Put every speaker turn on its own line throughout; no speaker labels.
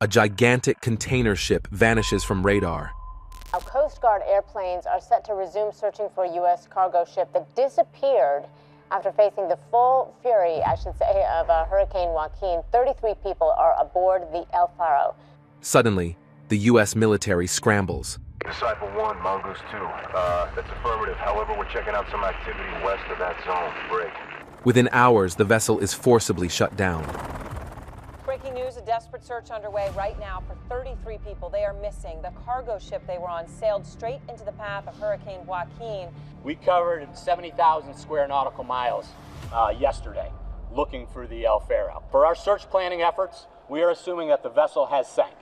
a gigantic container ship vanishes from radar.
Now, Coast Guard airplanes are set to resume searching for a U.S. cargo ship that disappeared after facing the full fury, I should say, of Hurricane Joaquin. 33 people are aboard the El Faro.
Suddenly, the U.S. military scrambles.
Disciple 1, Mongoose 2. That's affirmative. However, we're checking out some activity west of that zone. Break.
Within hours, the vessel is forcibly shut down.
Breaking news, a desperate search underway right now for 33 people. They are missing. The cargo ship they were on sailed straight into the path of Hurricane Joaquin.
We covered 70,000 square nautical miles yesterday looking for the El Faro. For our search planning efforts, we are assuming that the vessel has sank.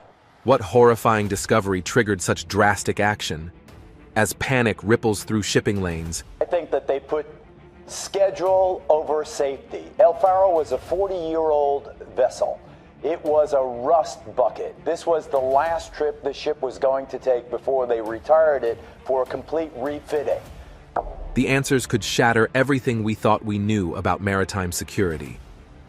What horrifying discovery triggered such drastic action? As panic ripples through shipping lanes,
I think that they put schedule over safety. El Faro was a 40-year-old vessel. It was a rust bucket. This was the last trip the ship was going to take before they retired it for a complete refitting.
the answers could shatter everything we thought we knew about maritime security.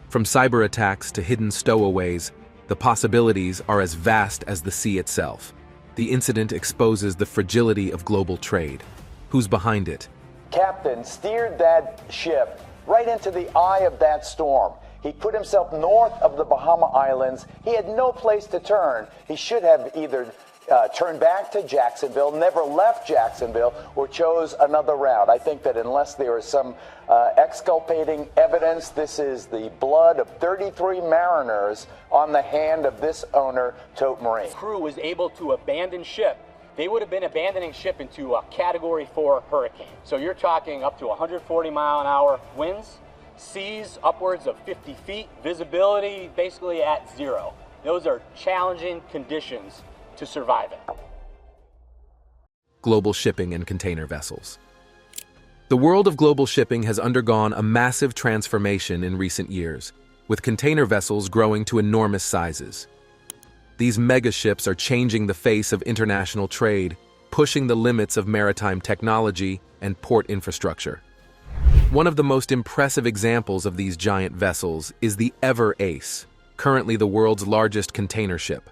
From cyber attacks to hidden stowaways, the possibilities are as vast as the sea itself. The incident exposes the fragility of global trade. Who's behind it?
Captain steered that ship right into the eye of that storm. He put himself north of the Bahama Islands. He had no place to turn. He should have either turned back to Jacksonville, never left Jacksonville, or chose another route. I think that unless there is some exculpating evidence, this is the blood of 33 mariners on the hand of this owner, Tote Marine.
Crew was able to abandon ship. They would have been abandoning ship into a Category 4 hurricane. So you're talking up to 140 mile an hour winds, seas upwards of 50 feet, visibility basically at zero. Those are challenging conditions to survive in.
Global shipping and container vessels. The world of global shipping has undergone a massive transformation in recent years, with container vessels growing to enormous sizes. These megaships are changing the face of international trade, pushing the limits of maritime technology and port infrastructure. One of the most impressive examples of these giant vessels is the Ever Ace, currently the world's largest container ship.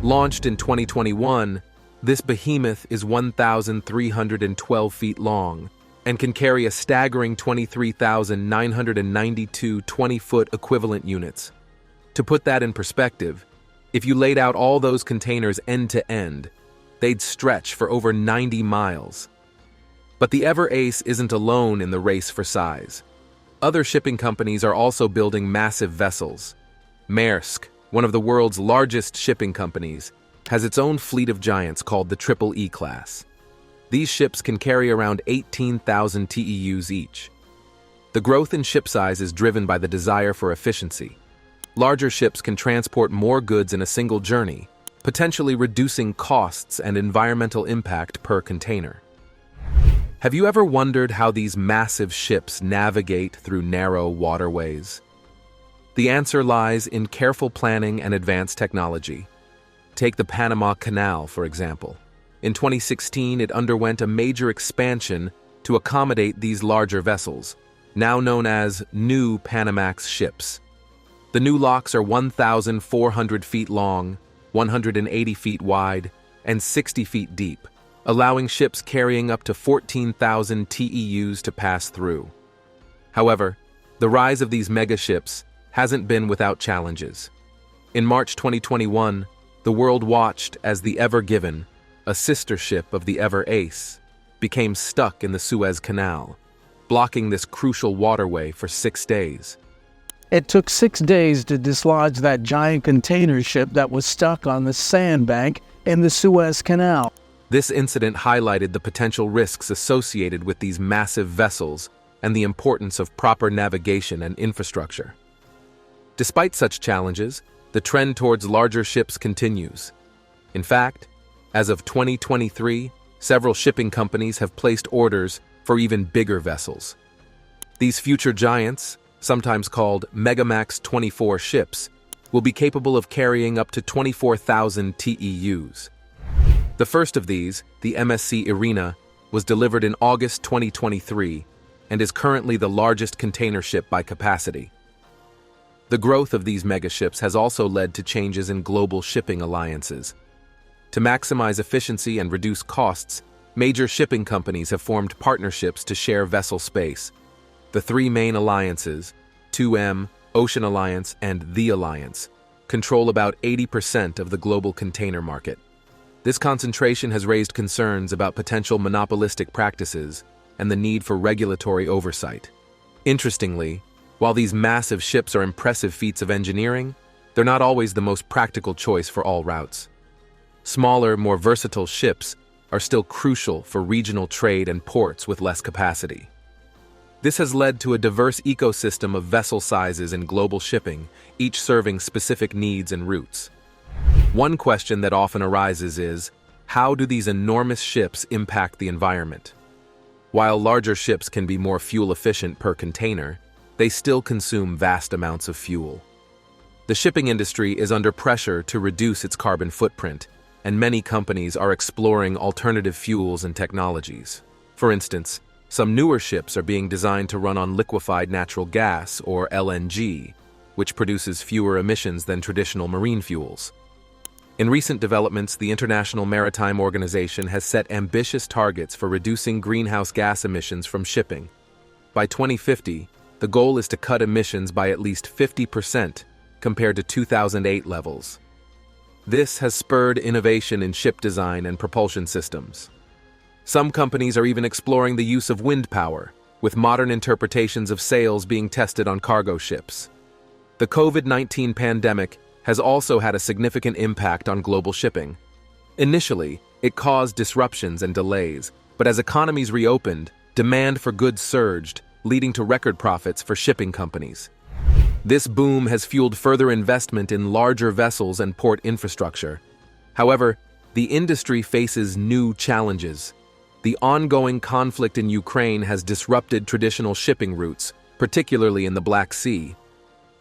Launched in 2021, this behemoth is 1,312 feet long and can carry a staggering 23,992 20-foot equivalent units. To put that in perspective, if you laid out all those containers end to end, they'd stretch for over 90 miles. But the Ever Ace isn't alone in the race for size. Other shipping companies are also building massive vessels. Maersk, one of the world's largest shipping companies, has its own fleet of giants called the Triple E class. These ships can carry around 18,000 TEUs each. The growth in ship size is driven by the desire for efficiency. Larger ships can transport more goods in a single journey, potentially reducing costs and environmental impact per container. Have you ever wondered how these massive ships navigate through narrow waterways? The answer lies in careful planning and advanced technology. Take the Panama Canal, for example. In 2016, it underwent a major expansion to accommodate these larger vessels, now known as new Panamax ships. The new locks are 1,400 feet long, 180 feet wide, and 60 feet deep, allowing ships carrying up to 14,000 TEUs to pass through. However, the rise of these megaships hasn't been without challenges. In March 2021, the world watched as the Ever Given, a sister ship of the Ever Ace, became stuck in the Suez Canal, blocking this crucial waterway for 6 days.
It took 6 days to dislodge that giant container ship that was stuck on the sandbank in the Suez Canal.
This incident highlighted the potential risks associated with these massive vessels and the importance of proper navigation and infrastructure. Despite such challenges, the trend towards larger ships continues. In fact, as of 2023, several shipping companies have placed orders for even bigger vessels. These future giants, sometimes called Megamax 24 ships, will be capable of carrying up to 24,000 TEUs. The first of these, the MSC Irina, was delivered in August 2023 and is currently the largest container ship by capacity. The growth of these megaships has also led to changes in global shipping alliances. To maximize efficiency and reduce costs, major shipping companies have formed partnerships to share vessel space. The three main alliances, 2M, Ocean Alliance, and The Alliance, control about 80% of the global container market. This concentration has raised concerns about potential monopolistic practices and the need for regulatory oversight. Interestingly, while these massive ships are impressive feats of engineering, they're not always the most practical choice for all routes. Smaller, more versatile ships are still crucial for regional trade and ports with less capacity. This has led to a diverse ecosystem of vessel sizes in global shipping, each serving specific needs and routes. One question that often arises is, how do these enormous ships impact the environment? While larger ships can be more fuel efficient per container, they still consume vast amounts of fuel. The shipping industry is under pressure to reduce its carbon footprint, and many companies are exploring alternative fuels and technologies. For instance, some newer ships are being designed to run on liquefied natural gas, or LNG, which produces fewer emissions than traditional marine fuels. In recent developments, the International Maritime Organization has set ambitious targets for reducing greenhouse gas emissions from shipping. By 2050, the goal is to cut emissions by at least 50% compared to 2008 levels. This has spurred innovation in ship design and propulsion systems. Some companies are even exploring the use of wind power, with modern interpretations of sails being tested on cargo ships. The COVID-19 pandemic has also had a significant impact on global shipping. Initially, it caused disruptions and delays, but as economies reopened, demand for goods surged, leading to record profits for shipping companies. This boom has fueled further investment in larger vessels and port infrastructure. However, the industry faces new challenges. The ongoing conflict in Ukraine has disrupted traditional shipping routes, particularly in the Black Sea.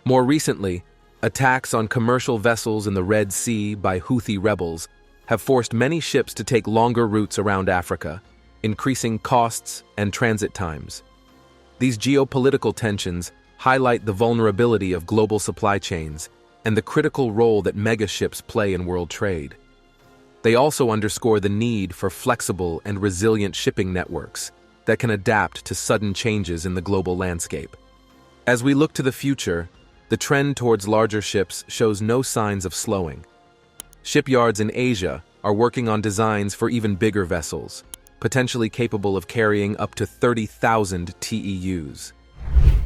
More recently, attacks on commercial vessels in the Red Sea by Houthi rebels have forced many ships to take longer routes around Africa, increasing costs and transit times. These geopolitical tensions highlight the vulnerability of global supply chains and the critical role that megaships play in world trade. They also underscore the need for flexible and resilient shipping networks that can adapt to sudden changes in the global landscape. As we look to the future, the trend towards larger ships shows no signs of slowing. Shipyards in Asia are working on designs for even bigger vessels, potentially capable of carrying up to 30,000 TEUs.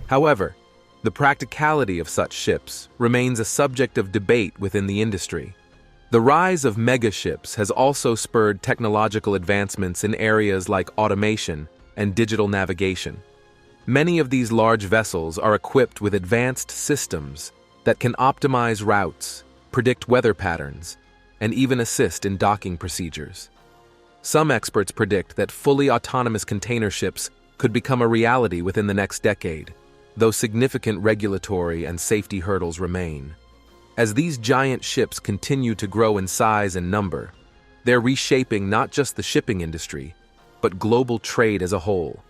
However, the practicality of such ships remains a subject of debate within the industry. The rise of megaships has also spurred technological advancements in areas like automation and digital navigation. Many of these large vessels are equipped with advanced systems that can optimize routes, predict weather patterns, and even assist in docking procedures. Some experts predict that fully autonomous container ships could become a reality within the next decade, though significant regulatory and safety hurdles remain. As these giant ships continue to grow in size and number, they're reshaping not just the shipping industry, but global trade as a whole.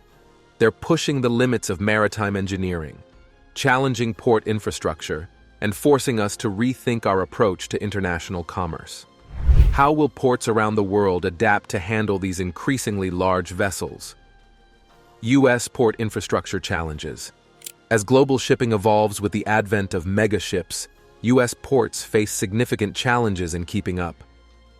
They're pushing the limits of maritime engineering, challenging port infrastructure, and forcing us to rethink our approach to international commerce. How will ports around the world adapt to handle these increasingly large vessels? U.S. port infrastructure challenges. As global shipping evolves with the advent of megaships, U.S. ports face significant challenges in keeping up.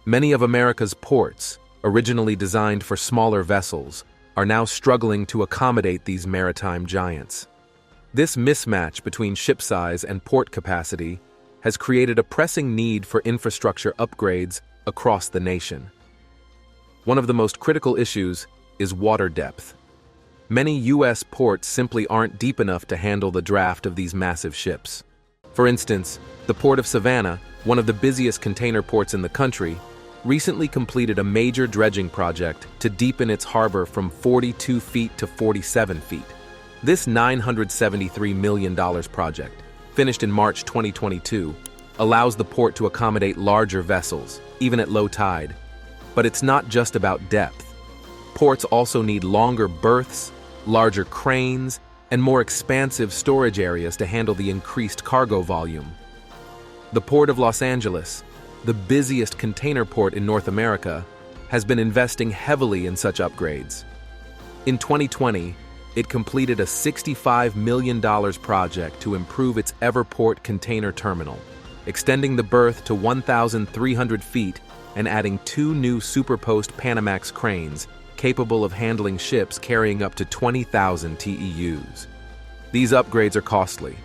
Many of America's ports, originally designed for smaller vessels, are now struggling to accommodate these maritime giants. This mismatch between ship size and port capacity has created a pressing need for infrastructure upgrades across the nation. One of the most critical issues is water depth. Many U.S. ports simply aren't deep enough to handle the draft of these massive ships. For instance, the Port of Savannah, one of the busiest container ports in the country, recently completed a major dredging project to deepen its harbor from 42 feet to 47 feet. This $973 million project, finished in March 2022, allows the port to accommodate larger vessels, even at low tide. But it's not just about depth. Ports also need longer berths, larger cranes, and more expansive storage areas to handle the increased cargo volume. The Port of Los Angeles, the busiest container port in North America, has been investing heavily in such upgrades. In 2020, it completed a $65 million project to improve its Everport container terminal, extending the berth to 1,300 feet and adding 2 new superpost Panamax cranes capable of handling ships carrying up to 20,000 TEUs. These upgrades are costly,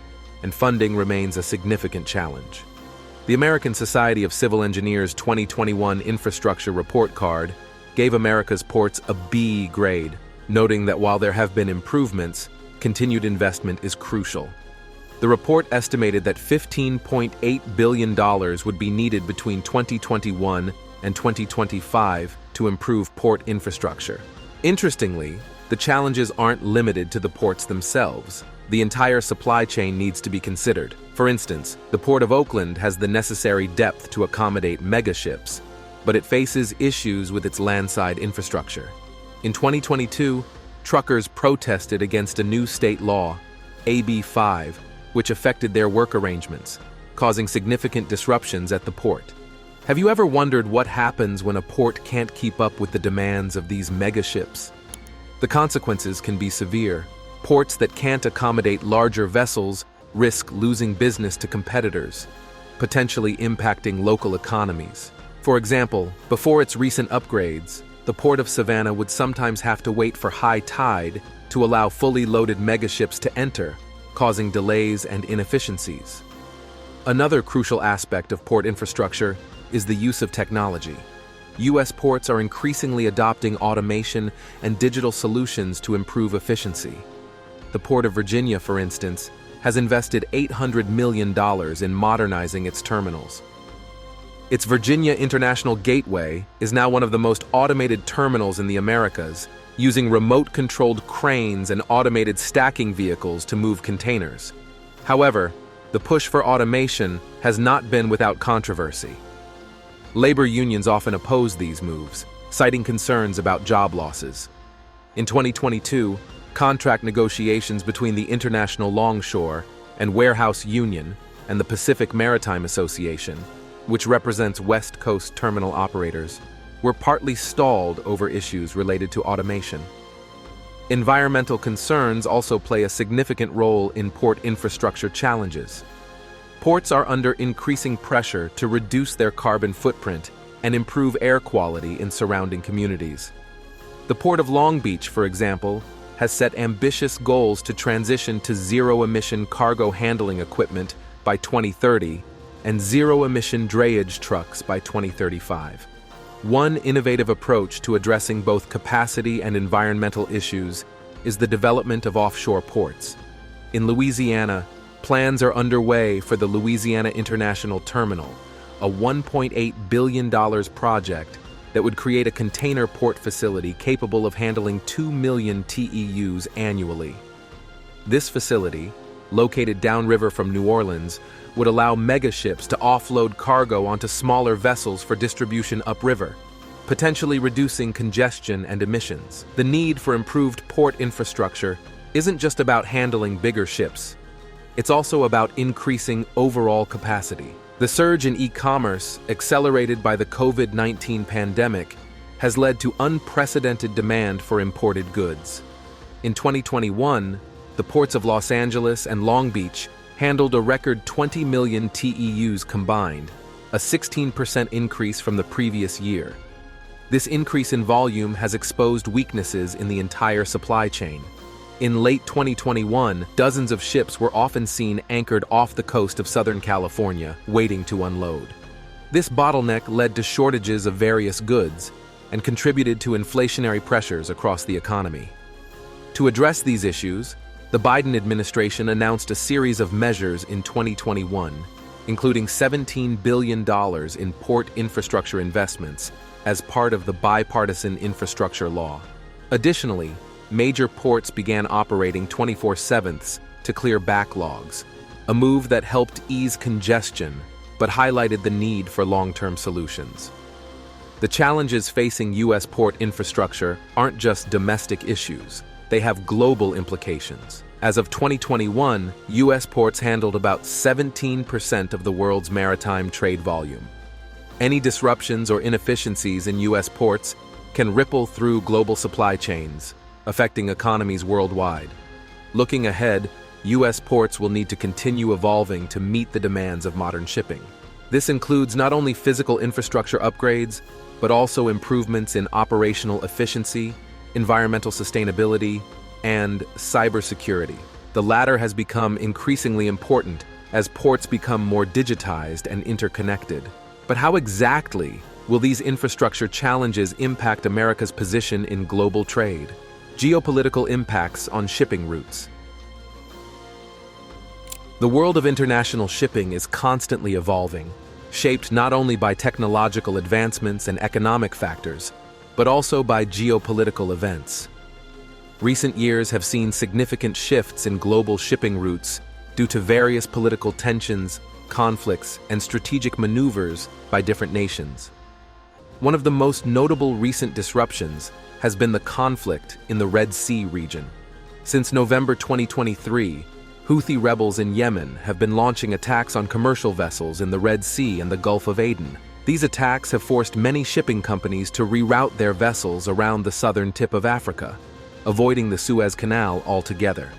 and funding remains a significant challenge. The American Society of Civil Engineers 2021 Infrastructure Report Card gave America's ports a B grade, noting that while there have been improvements, continued investment is crucial. The report estimated that $15.8 billion would be needed between 2021 and 2025 to improve port infrastructure. Interestingly, the challenges aren't limited to the ports themselves. The entire supply chain needs to be considered. For instance, the Port of Oakland has the necessary depth to accommodate megaships, but it faces issues with its landside infrastructure. In 2022, truckers protested against a new state law, AB 5, which affected their work arrangements, causing significant disruptions at the port. Have you ever wondered what happens when a port can't keep up with the demands of these megaships? The consequences can be severe. Ports that can't accommodate larger vessels risk losing business to competitors, potentially impacting local economies. For example, before its recent upgrades, the Port of Savannah would sometimes have to wait for high tide to allow fully loaded megaships to enter, causing delays and inefficiencies. Another crucial aspect of port infrastructure is the use of technology. U.S. ports are increasingly adopting automation and digital solutions to improve efficiency. The Port of Virginia, for instance, has invested $800 million in modernizing its terminals. Its Virginia International Gateway is now one of the most automated terminals in the Americas, using remote-controlled cranes and automated stacking vehicles to move containers. However, the push for automation has not been without controversy. Labor unions often oppose these moves, citing concerns about job losses. In 2022, contract negotiations between the International Longshore and Warehouse Union and the Pacific Maritime Association, which represents West Coast terminal operators, were partly stalled over issues related to automation. Environmental concerns also play a significant role in port infrastructure challenges. Ports are under increasing pressure to reduce their carbon footprint and improve air quality in surrounding communities. The Port of Long Beach, for example, has set ambitious goals to transition to zero-emission cargo handling equipment by 2030 and zero-emission drayage trucks by 2035. One innovative approach to addressing both capacity and environmental issues is the development of offshore ports. In Louisiana, plans are underway for the Louisiana International Terminal, a $1.8 billion project that would create a container port facility capable of handling 2 million TEUs annually. This facility, located downriver from New Orleans, would allow megaships to offload cargo onto smaller vessels for distribution upriver, potentially reducing congestion and emissions. The need for improved port infrastructure isn't just about handling bigger ships. It's also about increasing overall capacity. The surge in e-commerce, accelerated by the COVID-19 pandemic, has led to unprecedented demand for imported goods. In 2021, the ports of Los Angeles and Long Beach handled a record 20 million TEUs combined, a 16% increase from the previous year. This increase in volume has exposed weaknesses in the entire supply chain. In late 2021, dozens of ships were often seen anchored off the coast of Southern California, waiting to unload. This bottleneck led to shortages of various goods and contributed to inflationary pressures across the economy. To address these issues, the Biden administration announced a series of measures in 2021, including $17 billion in port infrastructure investments as part of the bipartisan infrastructure law. Additionally, major ports began operating 24/7 to clear backlogs, a move that helped ease congestion but highlighted the need for long-term solutions. The challenges facing U.S. port infrastructure aren't just domestic issues. They have global implications. As of 2021, U.S. ports handled about 17% of the world's maritime trade volume. Any disruptions or inefficiencies in U.S. ports can ripple through global supply chains, affecting economies worldwide. Looking ahead, U.S. ports will need to continue evolving to meet the demands of modern shipping. This includes not only physical infrastructure upgrades, but also improvements in operational efficiency, environmental sustainability, and cybersecurity. The latter has become increasingly important as ports become more digitized and interconnected. But how exactly will these infrastructure challenges impact America's position in global trade? Geopolitical impacts on shipping routes. The world of international shipping is constantly evolving, shaped not only by technological advancements and economic factors, but also by geopolitical events. Recent years have seen significant shifts in global shipping routes due to various political tensions, conflicts, and strategic maneuvers by different nations. One of the most notable recent disruptions has been the conflict in the Red Sea region. Since November 2023, Houthi rebels in Yemen have been launching attacks on commercial vessels in the Red Sea and the Gulf of Aden. These attacks have forced many shipping companies to reroute their vessels around the southern tip of Africa, avoiding the Suez Canal altogether.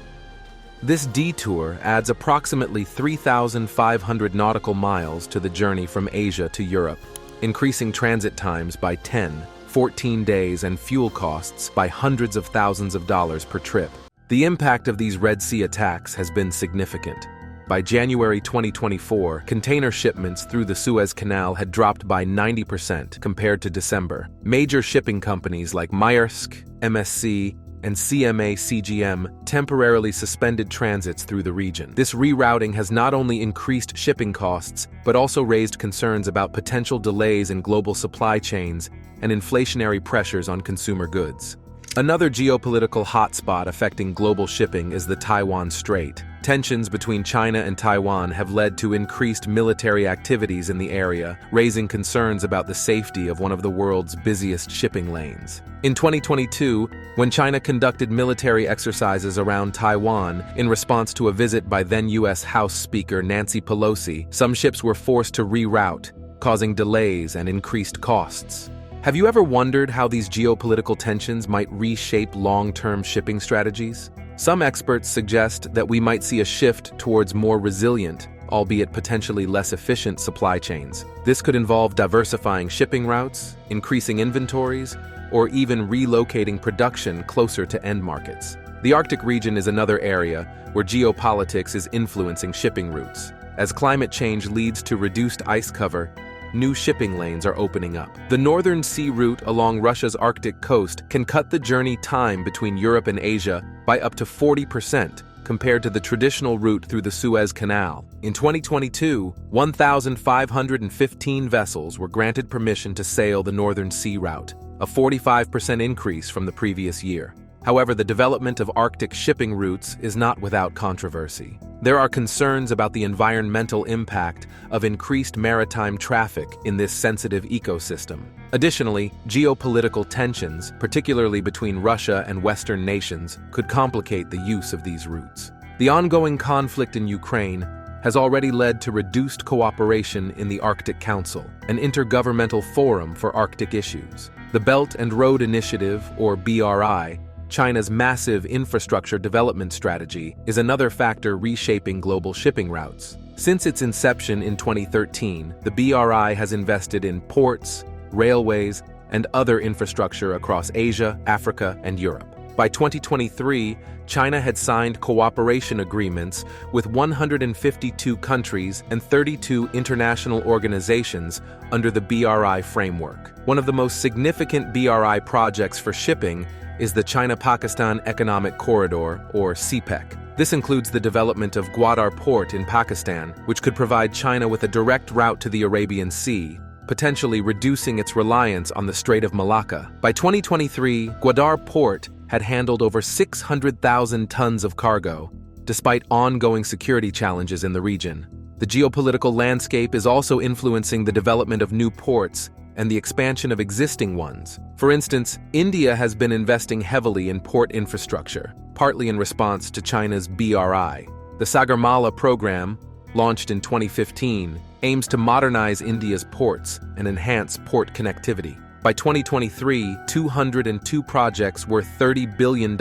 This detour adds approximately 3,500 nautical miles to the journey from Asia to Europe, increasing transit times by 10, 14 days and fuel costs by hundreds of thousands of dollars per trip. The impact of these Red Sea attacks has been significant. By January 2024, container shipments through the Suez Canal had dropped by 90% compared to December. Major shipping companies like Maersk, MSC, and CMA CGM temporarily suspended transits through the region. This rerouting has not only increased shipping costs, but also raised concerns about potential delays in global supply chains and inflationary pressures on consumer goods. Another geopolitical hotspot affecting global shipping is the Taiwan Strait. Tensions between China and Taiwan have led to increased military activities in the area, raising concerns about the safety of one of the world's busiest shipping lanes. In 2022, when China conducted military exercises around Taiwan in response to a visit by then U.S. House Speaker Nancy Pelosi, some ships were forced to reroute, causing delays and increased costs. Have you ever wondered how these geopolitical tensions might reshape long-term shipping strategies? Some experts suggest that we might see a shift towards more resilient, albeit potentially less efficient supply chains. This could involve diversifying shipping routes, increasing inventories, or even relocating production closer to end markets. The Arctic region is another area where geopolitics is influencing shipping routes. As climate change leads to reduced ice cover, new shipping lanes are opening up. The Northern Sea route along Russia's Arctic coast can cut the journey time between Europe and Asia by up to 40% compared to the traditional route through the Suez Canal. In 2022, 1,515 vessels were granted permission to sail the Northern Sea route, a 45% increase from the previous year. However, the development of Arctic shipping routes is not without controversy. There are concerns about the environmental impact of increased maritime traffic in this sensitive ecosystem. Additionally, geopolitical tensions, particularly between Russia and Western nations, could complicate the use of these routes. The ongoing conflict in Ukraine has already led to reduced cooperation in the Arctic Council, an intergovernmental forum for Arctic issues. The Belt and Road Initiative, or BRI, China's massive infrastructure development strategy, is another factor reshaping global shipping routes. Since its inception in 2013, the BRI has invested in ports, railways, and other infrastructure across Asia, Africa, and Europe. By 2023, China had signed cooperation agreements with 152 countries and 32 international organizations under the BRI framework. One of the most significant BRI projects for shipping is the China-Pakistan Economic Corridor, or CPEC. This includes the development of Gwadar Port in Pakistan, which could provide China with a direct route to the Arabian Sea, potentially reducing its reliance on the Strait of Malacca. By 2023, Gwadar Port had handled over 600,000 tons of cargo, despite ongoing security challenges in the region. The geopolitical landscape is also influencing the development of new ports and the expansion of existing ones. For instance, India has been investing heavily in port infrastructure. partly in response to China's BRI. The Sagarmala program, launched in 2015, aims to modernize India's ports and enhance port connectivity. By 2023, 202 projects worth $30 billion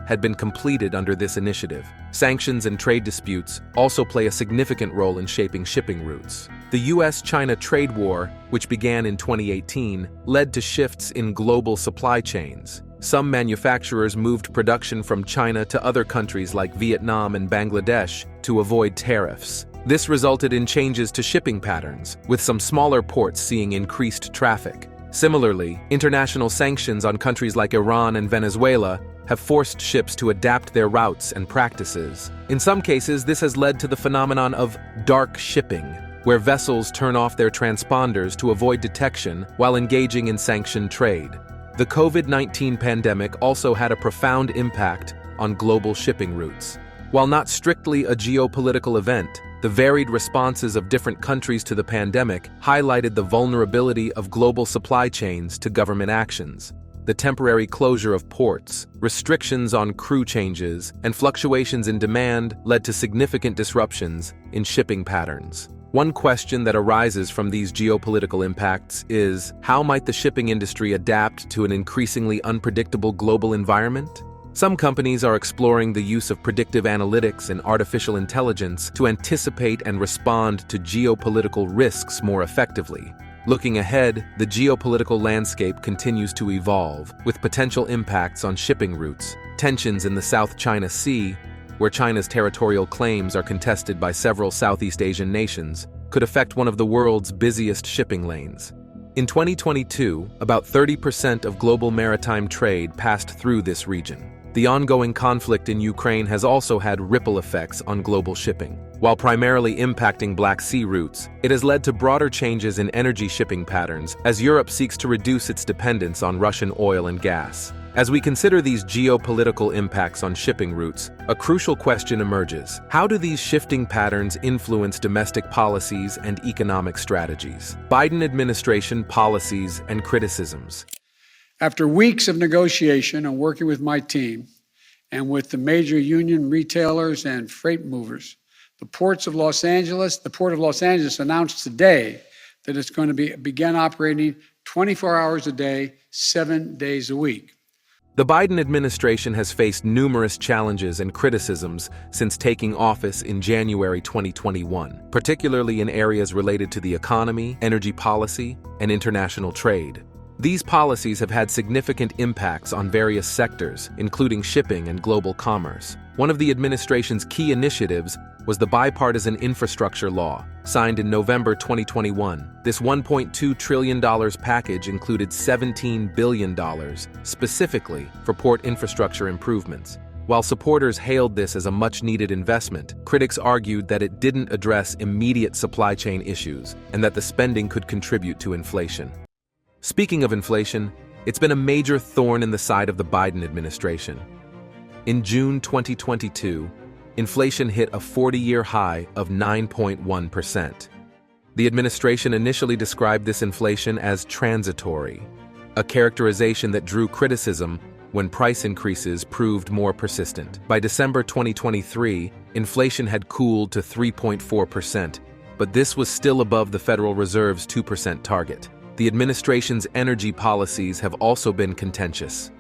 had been completed under this initiative. Sanctions and trade disputes also play a significant role in shaping shipping routes. The US-China trade war, which began in 2018, led to shifts in global supply chains. Some manufacturers moved production from China to other countries like Vietnam and Bangladesh to avoid tariffs. This resulted in changes to shipping patterns, with some smaller ports seeing increased traffic. Similarly, international sanctions on countries like Iran and Venezuela have forced ships to adapt their routes and practices. In some cases, this has led to the phenomenon of dark shipping, where vessels turn off their transponders to avoid detection while engaging in sanctioned trade. The COVID-19 pandemic also had a profound impact on global shipping routes. While not strictly a geopolitical event, the varied responses of different countries to the pandemic highlighted the vulnerability of global supply chains to government actions. The temporary closure of ports, restrictions on crew changes, and fluctuations in demand led to significant disruptions in shipping patterns. One question that arises from these geopolitical impacts is, how might the shipping industry adapt to an increasingly unpredictable global environment? Some companies are exploring the use of predictive analytics and artificial intelligence to anticipate and respond to geopolitical risks more effectively. Looking ahead, the geopolitical landscape continues to evolve, with potential impacts on shipping routes. Tensions in the South China Sea, where China's territorial claims are contested by several Southeast Asian nations, could affect one of the world's busiest shipping lanes. In 2022, about 30% of global maritime trade passed through this region. The ongoing conflict in Ukraine has also had ripple effects on global shipping. While primarily impacting Black Sea routes, it has led to broader changes in energy shipping patterns as Europe seeks to reduce its dependence on Russian oil and gas. As we consider these geopolitical impacts on shipping routes, a crucial question emerges. How do these shifting patterns influence domestic policies and economic strategies? Biden administration policies and criticisms.
After weeks of negotiation and working with my team and with the major union retailers and freight movers, the Port of Los Angeles announced today that it's going to begin operating 24 hours a day, 7 days a week.
The Biden administration has faced numerous challenges and criticisms since taking office in January 2021, particularly in areas related to the economy, energy policy, and international trade. These policies have had significant impacts on various sectors, including shipping and global commerce. One of the administration's key initiatives was the Bipartisan Infrastructure Law, signed in November 2021. This $1.2 trillion package included $17 billion specifically for port infrastructure improvements. While supporters hailed this as a much-needed investment, critics argued that it didn't address immediate supply chain issues and that the spending could contribute to inflation. Speaking of inflation, it's been a major thorn in the side of the Biden administration. In June 2022, inflation hit a 40-year high of 9.1%. The administration initially described this inflation as transitory, a characterization that drew criticism when price increases proved more persistent. By December 2023, inflation had cooled to 3.4%, but this was still above the Federal Reserve's 2% target. The administration's energy policies have also been contentious.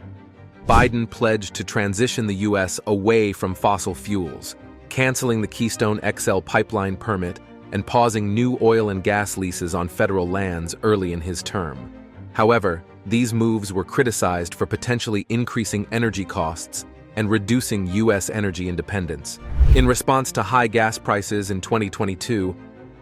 Biden pledged to transition the U.S. away from fossil fuels, canceling the Keystone XL pipeline permit and pausing new oil and gas leases on federal lands early in his term. However, these moves were criticized for potentially increasing energy costs and reducing U.S. energy independence. In response to high gas prices in 2022,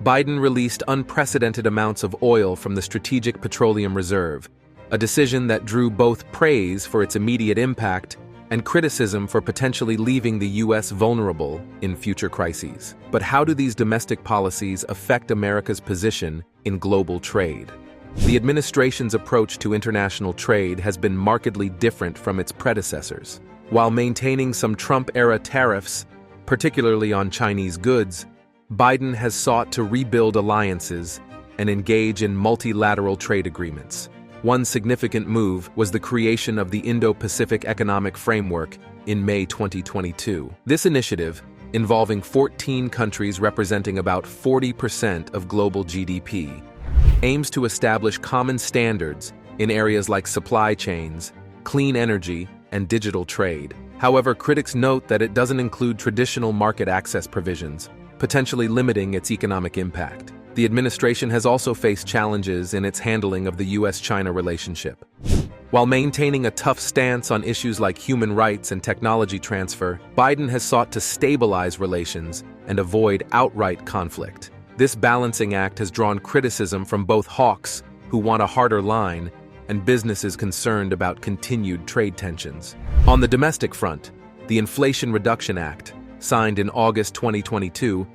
Biden released unprecedented amounts of oil from the Strategic Petroleum Reserve, a decision that drew both praise for its immediate impact and criticism for potentially leaving the U.S. vulnerable in future crises. But how do these domestic policies affect America's position in global trade? The administration's approach to international trade has been markedly different from its predecessors. While maintaining some Trump-era tariffs, particularly on Chinese goods, Biden has sought to rebuild alliances and engage in multilateral trade agreements. One significant move was the creation of the Indo-Pacific Economic Framework, in May 2022. This initiative, involving 14 countries representing about 40% of global GDP, aims to establish common standards in areas like supply chains, clean energy, and digital trade. However, critics note that it doesn't include traditional market access provisions, potentially limiting its economic impact. The administration has also faced challenges in its handling of the US-China relationship. While maintaining a tough stance on issues like human rights and technology transfer, Biden has sought to stabilize relations and avoid outright conflict. This balancing act has drawn criticism from both hawks, who want a harder line, and businesses concerned about continued trade tensions. On the domestic front, the Inflation Reduction Act, signed in August 2022,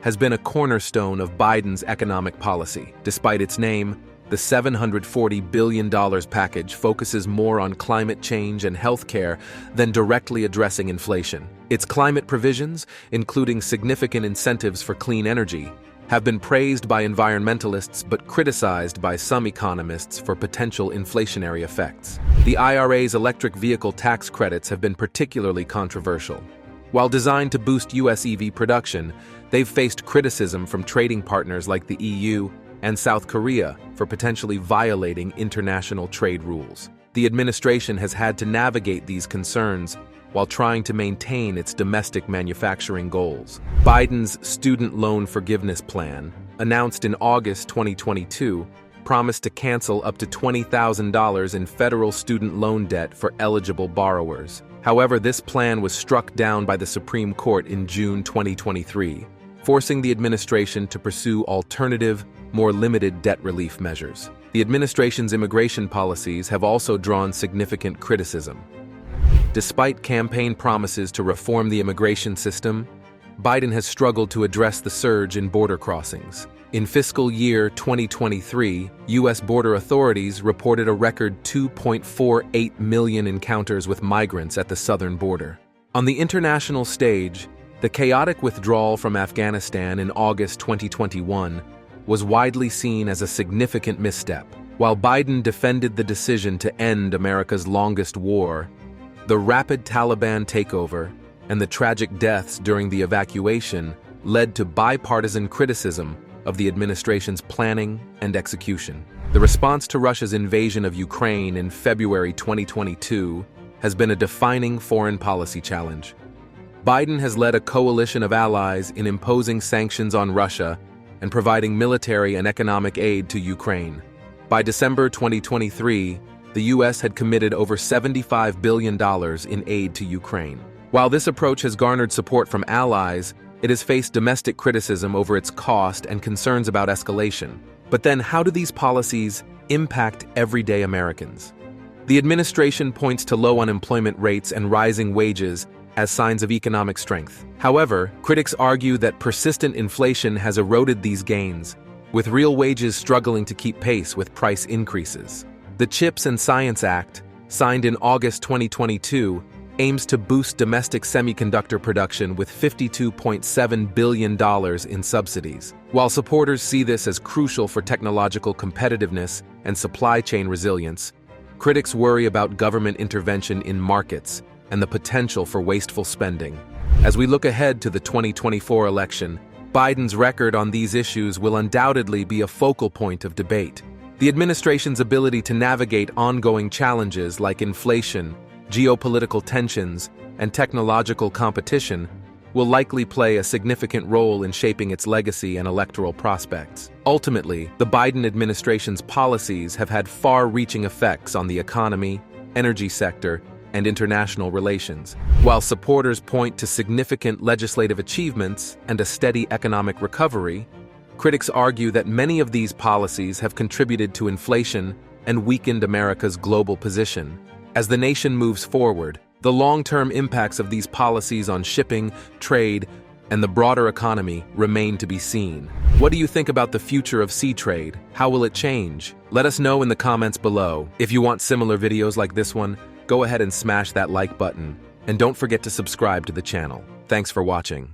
has been a cornerstone of Biden's economic policy. Despite its name, the $740 billion package focuses more on climate change and healthcare than directly addressing inflation. Its climate provisions, including significant incentives for clean energy, have been praised by environmentalists but criticized by some economists for potential inflationary effects. The IRA's electric vehicle tax credits have been particularly controversial. While designed to boost US EV production, they've faced criticism from trading partners like the EU and South Korea for potentially violating international trade rules. The administration has had to navigate these concerns while trying to maintain its domestic manufacturing goals. Biden's student loan forgiveness plan, announced in August 2022, promised to cancel up to $20,000 in federal student loan debt for eligible borrowers. However, this plan was struck down by the Supreme Court in June 2023, forcing the administration to pursue alternative, more limited debt relief measures. The administration's immigration policies have also drawn significant criticism. Despite campaign promises to reform the immigration system, Biden has struggled to address the surge in border crossings. In fiscal year 2023, U.S. border authorities reported a record 2.48 million encounters with migrants at the southern border. On the international stage, the chaotic withdrawal from Afghanistan in August 2021 was widely seen as a significant misstep. While Biden defended the decision to end America's longest war, the rapid Taliban takeover and the tragic deaths during the evacuation led to bipartisan criticism of the administration's planning and execution. The response to Russia's invasion of Ukraine in February 2022 has been a defining foreign policy challenge. Biden has led a coalition of allies in imposing sanctions on Russia and providing military and economic aid to Ukraine. By December 2023, the U.S. had committed over $75 billion in aid to Ukraine. While this approach has garnered support from allies, it has faced domestic criticism over its cost and concerns about escalation. But then, how do these policies impact everyday Americans? The administration points to low unemployment rates and rising wages as signs of economic strength. However, critics argue that persistent inflation has eroded these gains, with real wages struggling to keep pace with price increases. The CHIPS and Science Act, signed in August 2022, aims to boost domestic semiconductor production with $52.7 billion in subsidies. While supporters see this as crucial for technological competitiveness and supply chain resilience, critics worry about government intervention in markets and the potential for wasteful spending. As we look ahead to the 2024 election, Biden's record on these issues will undoubtedly be a focal point of debate. The administration's ability to navigate ongoing challenges like inflation, geopolitical tensions, and technological competition will likely play a significant role in shaping its legacy and electoral prospects. Ultimately, the Biden administration's policies have had far-reaching effects on the economy, energy sector, and international relations. While supporters point to significant legislative achievements and a steady economic recovery, critics argue that many of these policies have contributed to inflation and weakened America's global position. As the nation moves forward, the long-term impacts of these policies on shipping, trade, and the broader economy remain to be seen. What do you think about the future of sea trade? How will it change? Let us know in the comments below. If you want similar videos like this one, go ahead and smash that like button. And don't forget to subscribe to the channel. Thanks for watching.